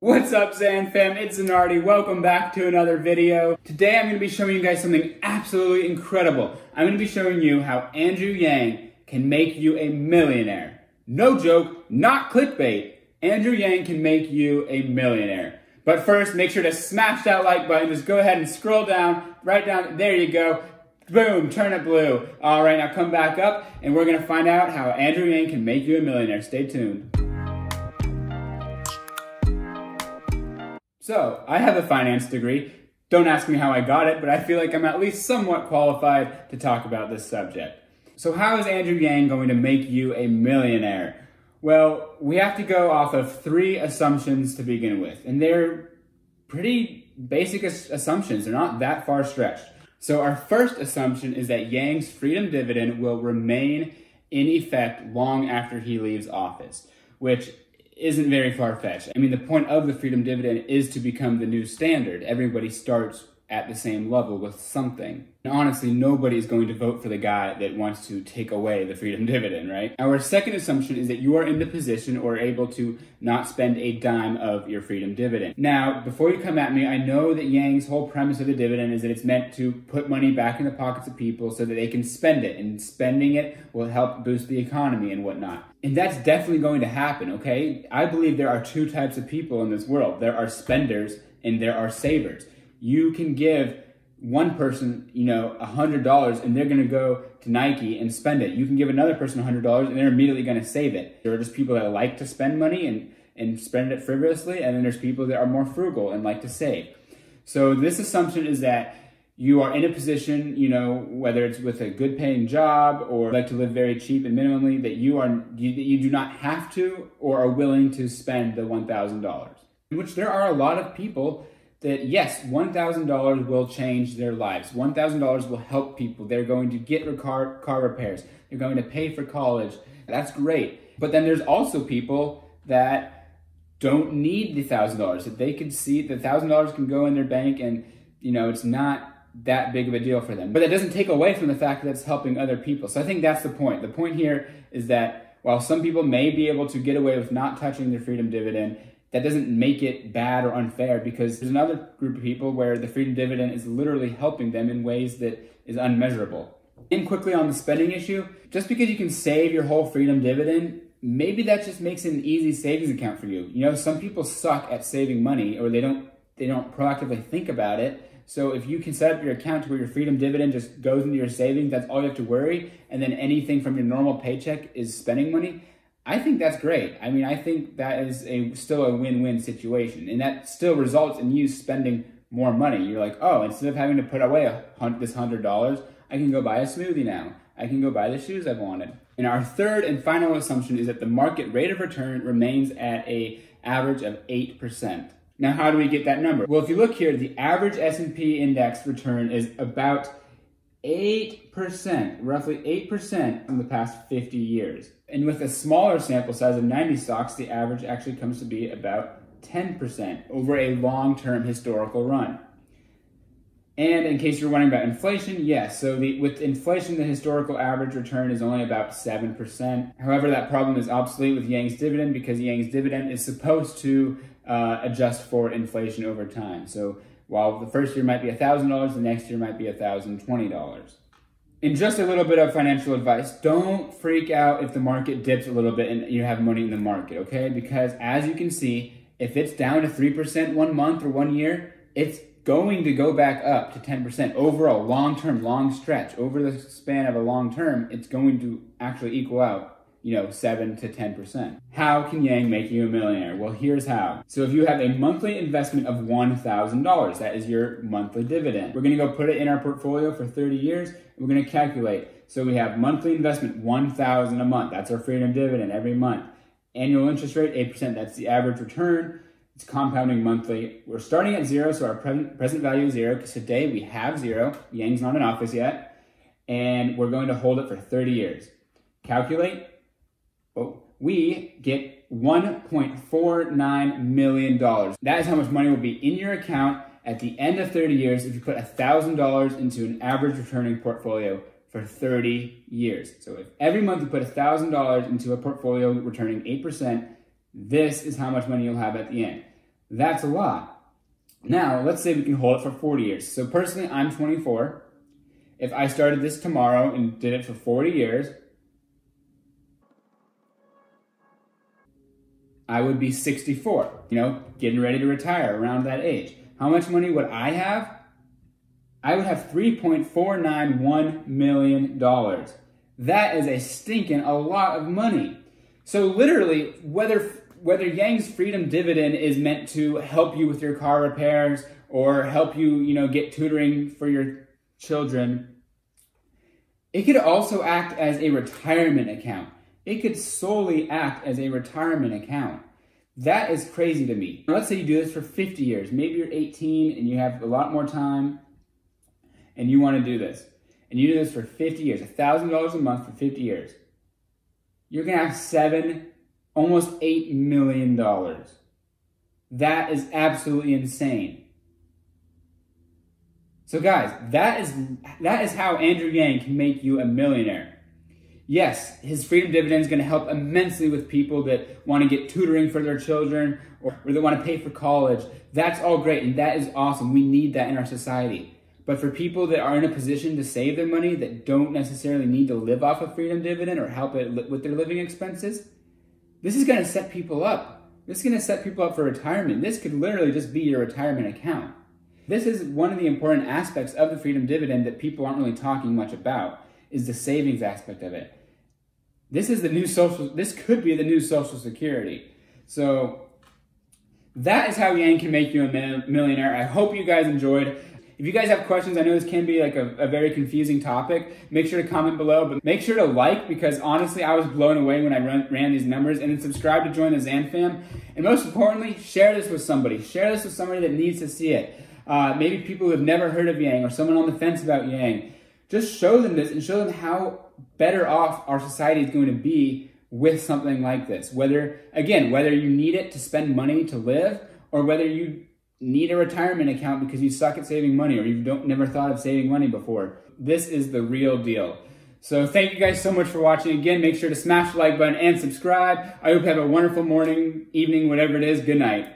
What's up, ZanFam? It's Zanardi. Welcome back to another video. Today I'm going to be showing you guys something absolutely incredible. I'm going to be showing you how Andrew Yang can make you a millionaire. No joke, not clickbait. Andrew Yang can make you a millionaire. But first, make sure to smash that like button. Just go ahead and scroll down, right down, there you go. Boom, turn it blue. All right, now come back up and we're going to find out how Andrew Yang can make you a millionaire. Stay tuned. So, I have a finance degree. Don't ask me how I got it, but I feel like I'm at least somewhat qualified to talk about this subject. So how is Andrew Yang going to make you a millionaire? Well, we have to go off of 3 assumptions to begin with, and they're pretty basic assumptions. They're not that far stretched. So our first assumption is that Yang's freedom dividend will remain in effect long after he leaves office, which isn't very far-fetched. I mean, the point of the freedom dividend is to become the new standard. Everybody starts at the same level with something. And honestly, nobody is going to vote for the guy that wants to take away the freedom dividend, right? Our second assumption is that you are in the position or able to not spend a dime of your freedom dividend. Now, before you come at me, I know that Yang's whole premise of the dividend is that it's meant to put money back in the pockets of people so that they can spend it, and spending it will help boost the economy and whatnot. And that's definitely going to happen, okay? I believe there are 2 types of people in this world. There are spenders and there are savers. You can give one person, $100 and they're going to go to Nike and spend it. You can give another person $100 and they're immediately going to save it. There are just people that like to spend money and spend it frivolously, and then there's people that are more frugal and like to save. So this assumption is that you are in a position, whether it's with a good paying job or like to live very cheap and minimally, that you do not have to or are willing to spend the $1,000. In which there are a lot of people that, yes, $1,000 will change their lives. $1,000 will help people. They're going to get car repairs. They're going to pay for college. That's great. But then there's also people that don't need the $1,000, that they can see the $1,000 can go in their bank and, it's not that big of a deal for them. But that doesn't take away from the fact that it's helping other people. So I think that's the point. The point here is that while some people may be able to get away with not touching their freedom dividend, that doesn't make it bad or unfair, because there's another group of people where the freedom dividend is literally helping them in ways that is unmeasurable. And quickly on the spending issue, just because you can save your whole freedom dividend, maybe that just makes it an easy savings account for you. Some people suck at saving money, or they don't proactively think about it. So if you can set up your account to where your freedom dividend just goes into your savings, that's all you have to worry, and then anything from your normal paycheck is spending money, I think that's great. I mean, I think that is still a win-win situation, and that still results in you spending more money. You're like, oh, instead of having to put away this $100, I can go buy a smoothie now. I can go buy the shoes I've wanted. And our third and final assumption is that the market rate of return remains at an average of 8%. Now, how do we get that number? Well, if you look here, the average S&P index return is about 8%, roughly 8% in the past 50 years. And with a smaller sample size of 90 stocks, the average actually comes to be about 10% over a long-term historical run. And in case you're wondering about inflation, yes, so with inflation, the historical average return is only about 7%. However, that problem is obsolete with Yang's dividend, because Yang's dividend is supposed to adjust for inflation over time. So while the first year might be $1,000, the next year might be $1,020. And just a little bit of financial advice, don't freak out if the market dips a little bit and you have money in the market, okay? Because as you can see, if it's down to 3% 1 month or 1 year, it's going to go back up to 10%. Overall, long-term, long stretch, over the span of a long term, it's going to actually equal out 7 to 10%. How can Yang make you a millionaire? Well, here's how. So if you have a monthly investment of $1,000, that is your monthly dividend. We're gonna go put it in our portfolio for 30 years, and we're gonna calculate. So we have monthly investment, $1,000 a month. That's our freedom dividend every month. Annual interest rate, 8%. That's the average return. It's compounding monthly. We're starting at 0, so our present value is 0, because today we have 0. Yang's not in office yet. And we're going to hold it for 30 years. Calculate. We get $1.49 million. That is how much money will be in your account at the end of 30 years if you put $1,000 into an average returning portfolio for 30 years. So if every month you put $1,000 into a portfolio returning 8%, this is how much money you'll have at the end. That's a lot. Now, let's say we can hold it for 40 years. So personally, I'm 24. If I started this tomorrow and did it for 40 years, I would be 64, getting ready to retire around that age. How much money would I have? I would have $3.491 million. That is a stinking a lot of money. So literally, whether Yang's freedom dividend is meant to help you with your car repairs or help you, get tutoring for your children, it could also act as a retirement account. It could solely act as a retirement account. That is crazy to me. Let's say you do this for 50 years. Maybe you're 18 and you have a lot more time and you want to do this. And you do this for 50 years, $1,000 a month for 50 years. You're going to have almost $8 million. That is absolutely insane. So guys, that is how Andrew Yang can make you a millionaire. Yes, his freedom dividend is going to help immensely with people that want to get tutoring for their children or that want to pay for college. That's all great, and that is awesome. We need that in our society. But for people that are in a position to save their money, that don't necessarily need to live off a freedom dividend or help it with their living expenses, this is going to set people up. This is going to set people up for retirement. This could literally just be your retirement account. This is one of the important aspects of the freedom dividend that people aren't really talking much about, is the savings aspect of it. This could be the new Social Security. So that is how Yang can make you a millionaire. I hope you guys enjoyed. If you guys have questions, I know this can be like a very confusing topic. Make sure to comment below, but make sure to like, because honestly, I was blown away when I ran these numbers. And then subscribe to join the ZanFam. And most importantly, share this with somebody. Share this with somebody that needs to see it. Maybe people who have never heard of Yang or someone on the fence about Yang. Just show them this and show them how better off our society is going to be with something like this. Whether you need it to spend money to live, or whether you need a retirement account because you suck at saving money or you've never thought of saving money before. This is the real deal. So thank you guys so much for watching. Again, make sure to smash the like button and subscribe. I hope you have a wonderful morning, evening, whatever it is. Good night.